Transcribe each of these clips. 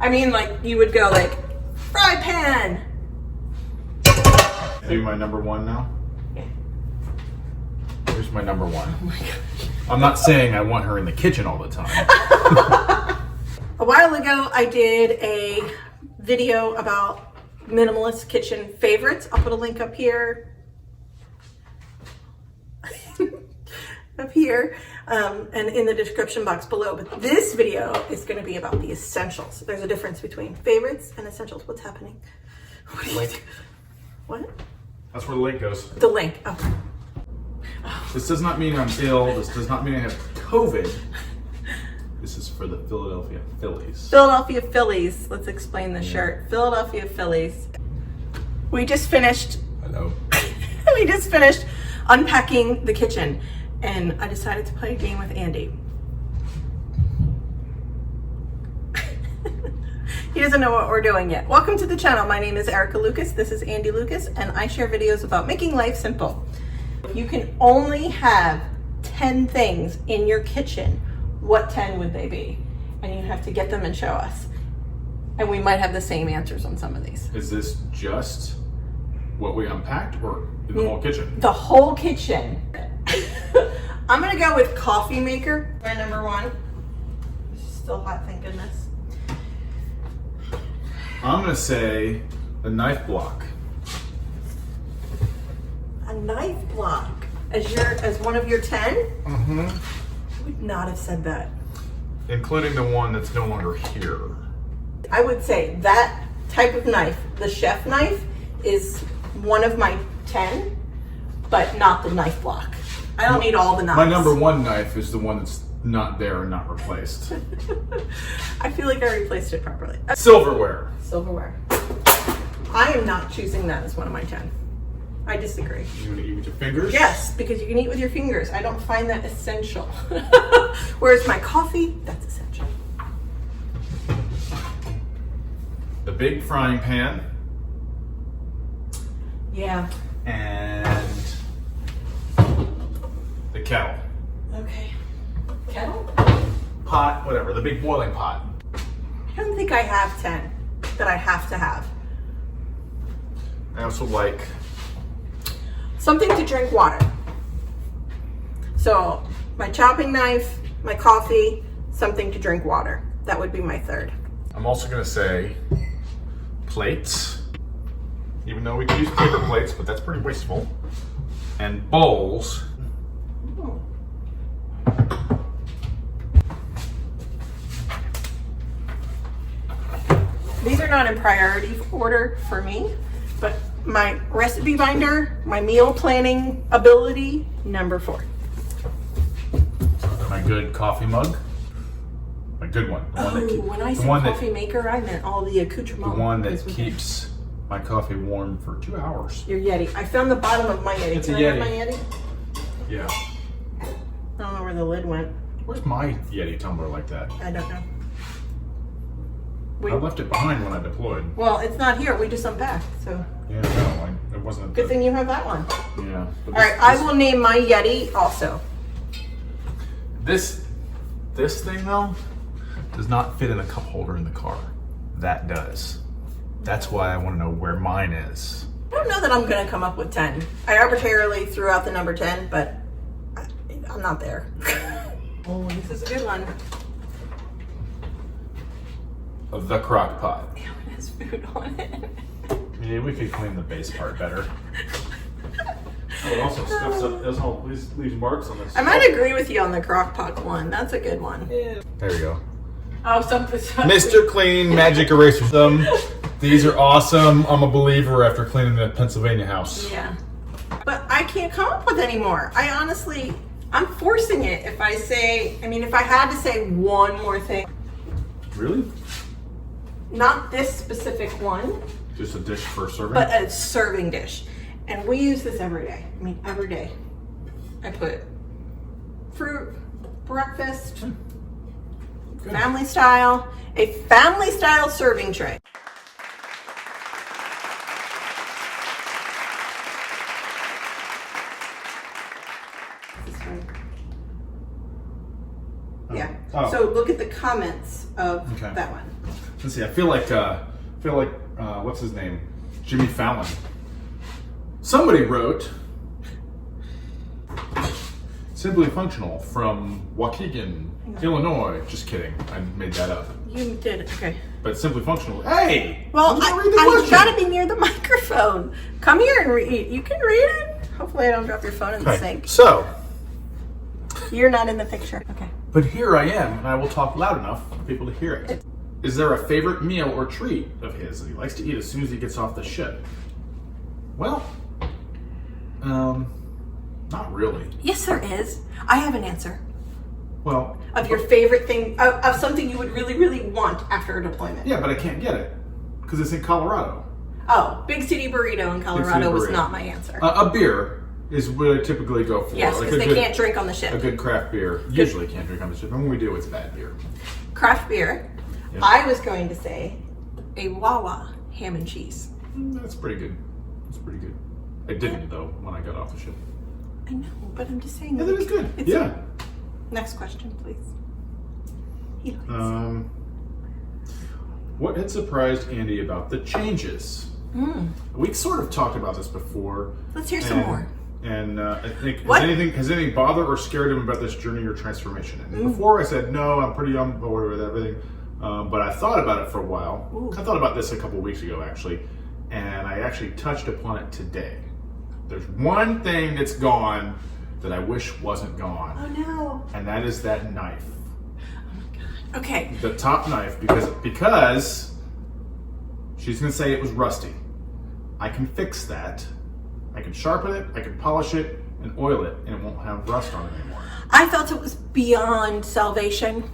I mean, like, you would go like, fry pan. Are you my number one now? Yeah. Here's my number one. Oh my gosh. I'm not saying I want her in the kitchen all the time. A while ago, I did a video about minimalist kitchen favorites. I'll put a link up here. Up here, and in the description box below. But this video is going to be about the essentials. There's a difference between favorites and essentials. What's happening? What do you do? What? That's where the link goes. The link. Okay. This does not mean I'm ill. This does not mean I have COVID. This is for the Philadelphia Phillies. Philadelphia Phillies. Let's explain the shirt. Philadelphia Phillies. We just finished. Hello. We just finished unpacking the kitchen, and I decided to play a game with Andy. He doesn't know what we're doing yet. Welcome to the channel. My name is Erica Lucas. This is Andy Lucas, and I share videos about making life simple. You can only have 10 things in your kitchen. What 10 would they be? And you have to get them and show us. And we might have the same answers on some of these. Is this just what we unpacked or in the whole kitchen? The whole kitchen. I'm gonna go with coffee maker, my number one. It's still hot, thank goodness. I'm gonna say a knife block. A knife block as one of your 10? Mm-hmm. I would not have said that. Including the one that's no longer here. I would say that type of knife, the chef knife, is one of my 10, but not the knife block. I don't need all the knives. My number one knife is the one that's not there and not replaced. I feel like I replaced it properly. Silverware. Silverware. I am not choosing that as one of my 10. I disagree. You want to eat with your fingers? Yes, because you can eat with your fingers. I don't find that essential. Whereas my coffee, that's essential. The big frying pan. Yeah. And the kettle. Okay. Kettle? Pot, whatever, the big boiling pot. I don't think I have 10 that I have to have. I also like Something to drink water. So my chopping knife, my coffee, something to drink water. That would be my third. I'm also gonna say plates, even though we can use paper plates, but that's pretty wasteful. And bowls. Oh. These are not in priority order for me, but my recipe binder, my meal planning ability, number 4. My good coffee mug. My good one. The one that When I said coffee maker, I meant all the accoutrements. The one that keeps my coffee warm for 2 hours. Your Yeti. I found the bottom of my Yeti. It's Can a I have Yeti. my Yeti? Yeah. I don't know where the lid went. Where's my Yeti tumbler like that? I don't know. I left it behind when I deployed. Well, it's not here. We just unpacked, so. Yeah, no, it wasn't. Good thing you have that one. Yeah. All right, I will name my Yeti also. This thing though does not fit in a cup holder in the car. That does. That's why I want to know where mine is. I don't know that I'm going to come up with 10. I arbitrarily threw out the number 10, but I'm not there. Oh, this is a good one. Of the crock pot. It has food on it. Yeah, we could clean the base part better. Oh, it also stuffs up, it also leaves marks on this. I might agree with you on the crock pot one. That's a good one. Yeah. There we go. Oh, something. Mr. Clean Magic Eraser. These are awesome. I'm a believer after cleaning the Pennsylvania house. Yeah. But I can't come up with any more. I'm forcing it if I say, if I had to say one more thing. Really? Not this specific one, Just a dish for serving? but a serving dish. And we use this every day. Every day. I put fruit, breakfast, Good. family style, a family style serving tray. Yeah. Oh. So look at the comments of Okay. that one. let's see. I feel like what's his name? Jimmy Fallon. Somebody wrote Simply Functional from Waukegan, Illinois. Just kidding. I made that up. You did, okay. But Simply Functional. Hey! Well, I'm gonna read the question. gotta be near the microphone. Come here and read. You can read it. Hopefully I don't drop your phone in the sink. So, You're not in the picture. Okay. but here I am, and I will talk loud enough for people to hear it. Is there a favorite meal or treat of his that he likes to eat as soon as he gets off the ship? Well, not really. Yes, there is. I have an answer. Well, Of your favorite thing, of something you would really, really want after a deployment. yeah, but I can't get it because it's in Colorado. Oh, Big City Burrito in Colorado was Burrito. not my answer. A beer is what I typically go for. Yes, because they can't drink on the A ship. good craft beer. Usually can't drink on the ship. And when we do, it's bad beer. Craft beer. Yep. I was going to say a Wawa ham and cheese. That's pretty good. That's pretty good. I didn't, though, when I got off the ship. I know, but I'm just saying. Yeah, that is good. It's Yeah. Next question, please. He likes. What had surprised Andy about the changes? We sort of talked about this before. Let's hear some more. And I think What? has anything bothered or scared him about this journey or transformation? And before I said no, I'm pretty on board with everything. But I thought about it for a while. Ooh. I thought about this a couple weeks ago, actually, and I actually touched upon it today. There's one thing that's gone that I wish wasn't gone, Oh no. and that is that knife. Okay. The top knife, because she's gonna say it was rusty. I can fix that. I can sharpen it, I can polish it, and oil it, and it won't have rust on it anymore. I felt it was beyond salvation.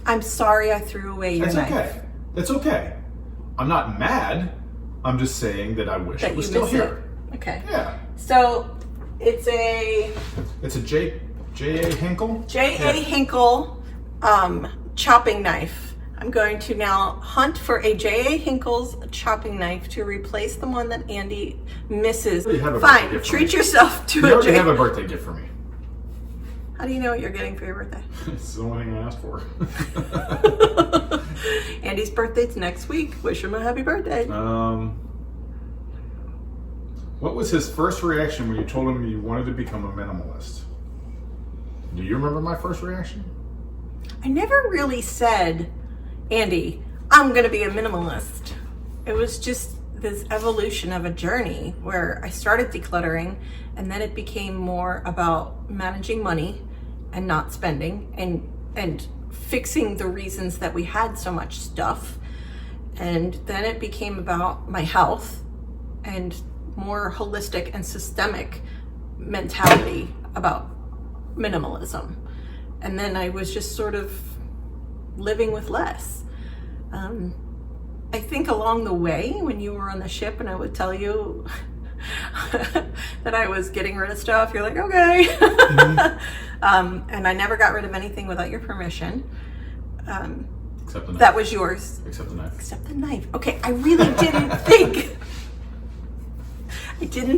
I'm sorry I threw away your That's knife. okay. That's okay. I'm not mad. I'm just saying that I wish That it was you still miss here. it. Okay. Yeah. So it's a It's a J.A. Hinkle? J.A. Hinkle chopping knife. I'm going to now hunt for a J.A. Hinkle's chopping knife to replace the one that Andy misses. You have a birthday Fine, gift for treat me. yourself to You a already J.A. have a birthday gift for me. How do you know what you're getting for your birthday? It's the only thing I asked for. Andy's birthday's next week. Wish him a happy birthday. What was his first reaction when you told him you wanted to become a minimalist? Do you remember my first reaction? I never really said, Andy, I'm going to be a minimalist. It was just this evolution of a journey where I started decluttering, and then it became more about managing money and not spending and fixing the reasons that we had so much stuff. And then it became about my health and more holistic and systemic mentality about minimalism. And then I was just sort of living with less. I think along the way, when you were on the ship and I would tell you that I was getting rid of stuff, you're like, okay. Mm-hmm. And I never got rid of anything without your permission. Except the knife. That was yours. Except the knife. Except the knife. Okay, I really didn't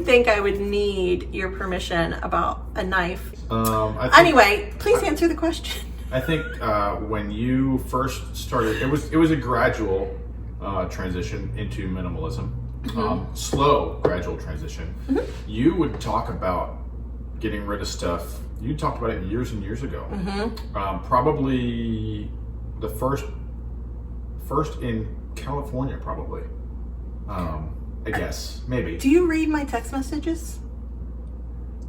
think I would need your permission about a knife. Anyway, please answer the question. I think when you first started, it was a gradual transition into minimalism. Slow, gradual transition. You would talk about getting rid of stuff. You talked about it years and years ago. Probably the first in California, probably. I guess, maybe. Do you read my text messages?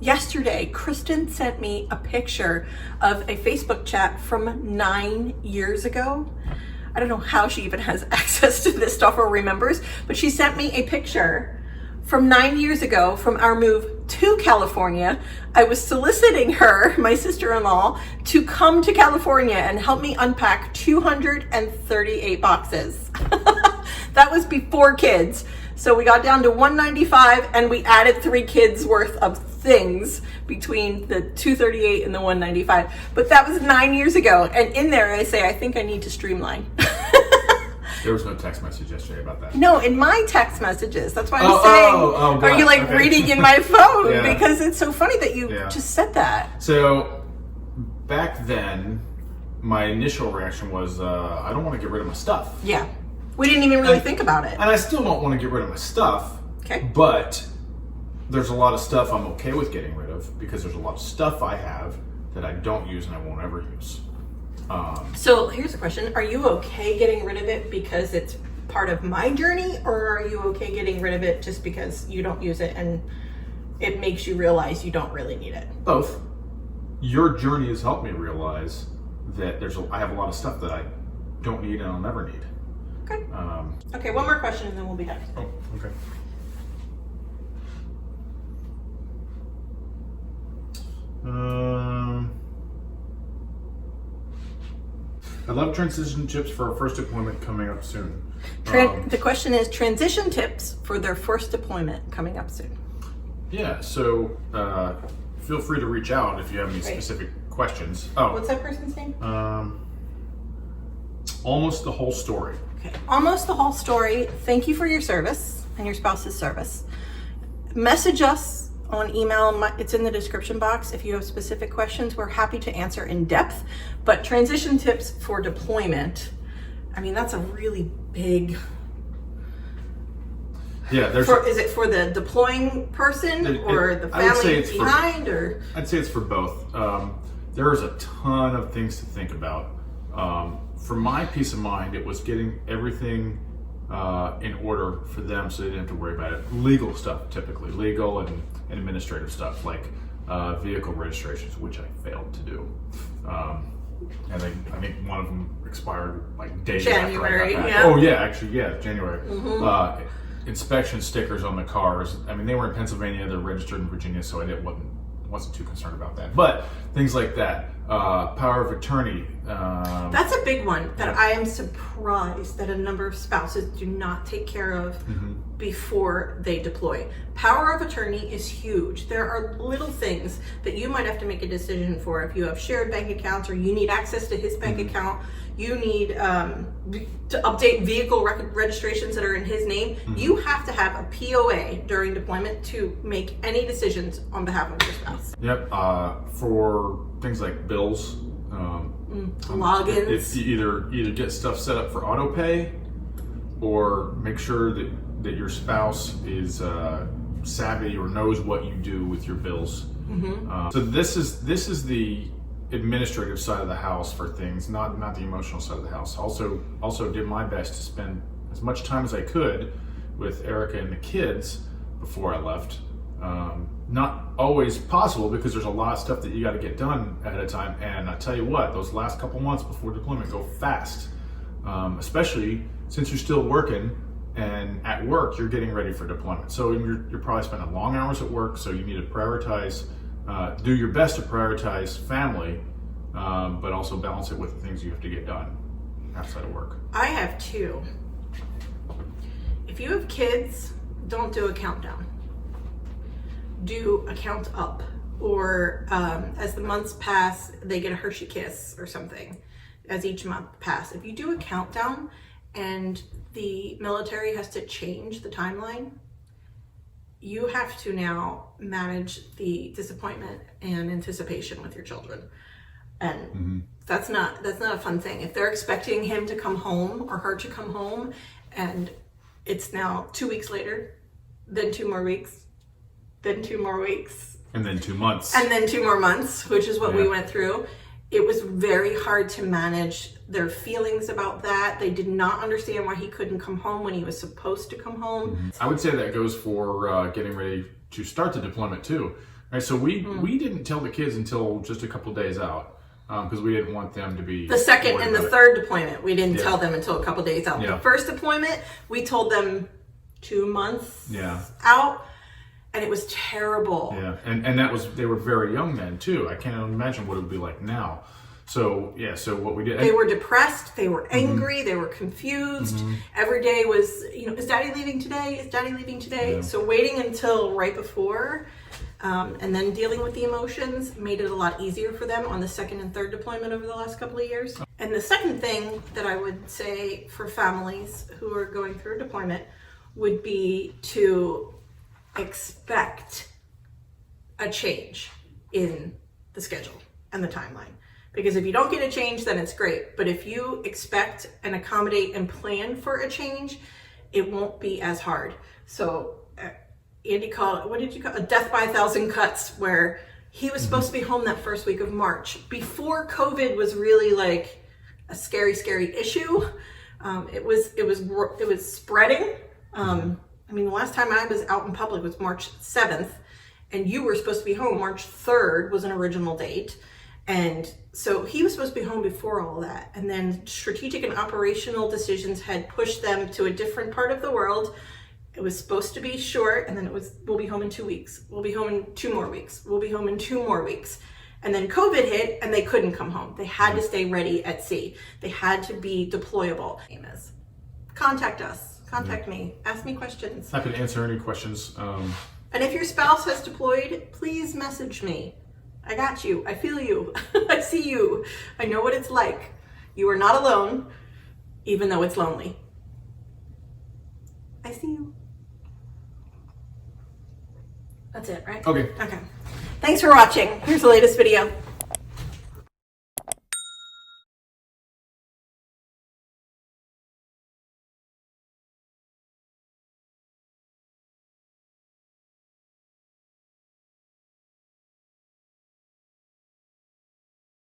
Yesterday, Kristen sent me a picture of a Facebook chat from 9 years ago. I don't know how she even has access to this stuff or remembers, but she sent me a picture from 9 years ago from our move to California. I was soliciting her, my sister-in-law, to come to California and help me unpack 238 boxes. That was before kids. So we got down to 195 and we added 3 kids worth of things between the 238 and the 195. But that was 9 years ago. And in there I say, I think I need to streamline. There was no text message yesterday about that. No, in my text messages. That's why I'm saying, are you like okay. reading in my phone? Yeah. Because it's so funny that you just said that. So back then, my initial reaction was, I don't want to get rid of my stuff. Yeah. We didn't even really think about it. And I still don't want to get rid of my stuff. Okay. But there's a lot of stuff I'm okay with getting rid of because there's a lot of stuff I have that I don't use and I won't ever use. So here's a question. Are you okay getting rid of it because it's part of my journey, or are you okay getting rid of it just because you don't use it and it makes you realize you don't really need it? Both. Your journey has helped me realize that I have a lot of stuff that I don't need and I'll never need. Okay. Okay, one more question and then we'll be done. Oh, okay. I love transition tips for our first deployment coming up soon. The question is transition tips for their first deployment coming up soon. Yeah, so feel free to reach out if you have any specific questions. Oh, What's that person's name? Almost the whole story. Okay, almost the whole story. Thank you for your service and your spouse's service. Message us on email. It's in the description box. If you have specific questions, we're happy to answer in depth. But transition tips for deployment, I mean, that's a really big... Yeah, is it for the deploying person or the family behind? I'd say it's for both. There's a ton of things to think about. For my peace of mind, it was getting everything in order for them so they didn't have to worry about it. Legal stuff, typically. Legal and administrative stuff, like vehicle registrations, which I failed to do. And I think one of them expired like days January, after I got back. yeah. Oh yeah, actually, yeah, January. Mm-hmm. Inspection stickers on the cars. I mean, they were in Pennsylvania, they're registered in Virginia, so I wasn't too concerned about that. But things like that, power of attorney. That's a big one that I am surprised that a number of spouses do not take care of before they deploy. Power of attorney is huge. There are little things that you might have to make a decision for. If you have shared bank accounts or you need access to his bank account, you need to update vehicle registrations that are in his name. You have to have a POA during deployment to make any decisions on behalf of your spouse. Yep. For things like bills, logins. If you either get stuff set up for auto pay, or make sure that your spouse is savvy or knows what you do with your bills. So this is the administrative side of the house for things, not the emotional side of the house. Also did my best to spend as much time as I could with Erica and the kids before I left. Not always possible because there's a lot of stuff that you got to get done ahead of time. And I tell you what, those last couple months before deployment go fast, especially since you're still working and at work you're getting ready for deployment. So you're probably spending long hours at work. So you need to prioritize. Do your best to prioritize family, but also balance it with the things you have to get done outside of work. I have two. If you have kids, don't do a countdown. Do a count up, or as the months pass, they get a Hershey kiss or something as each month pass. If you do a countdown and the military has to change the timeline, you have to now manage the disappointment and anticipation with your children. And that's not a fun thing. If they're expecting him to come home or her to come home and it's now 2 weeks later, then 2 more weeks, then 2 more weeks. And then 2 months. And then 2 more months, which is what we went through. It was very hard to manage their feelings about that. They did not understand why he couldn't come home when he was supposed to come home. I would say that goes for getting ready to start the deployment too. Right, so we didn't tell the kids until just a couple days out because we didn't want them to be the second and the third deployment. We didn't tell them until a couple days out. Yeah. The first deployment, we told them 2 months out. And it was terrible. Yeah, and that was, they were very young then too. I can't imagine what it would be like now. So so what we did, they were depressed, they were angry, they were confused. Every day was, is Daddy leaving today? Is Daddy leaving today? Yeah. So waiting until right before, and then dealing with the emotions made it a lot easier for them on the second and third deployment over the last couple of years. And the second thing that I would say for families who are going through a deployment would be to expect a change in the schedule and the timeline. Because if you don't get a change, then it's great. But if you expect and accommodate and plan for a change, it won't be as hard. So Andy called it, what did you call it? A death by a thousand cuts, where he was supposed to be home that first week of March before COVID was really like a scary issue. It was spreading. I mean, the last time I was out in public was March 7th, and you were supposed to be home. March 3rd was an original date. And so he was supposed to be home before all that. And then strategic and operational decisions had pushed them to a different part of the world. It was supposed to be short, and then it was, we'll be home in 2 weeks. We'll be home in 2 more weeks. We'll be home in 2 more weeks. And then COVID hit, and they couldn't come home. They had to stay ready at sea. They had to be deployable. Contact us. Contact me. Ask me questions. Happy to answer any questions. And if your spouse has deployed, please message me. I got you. I feel you. I see you. I know what it's like. You are not alone, even though it's lonely. I see you. That's it, right? Okay. Okay. Thanks for watching. Here's the latest video.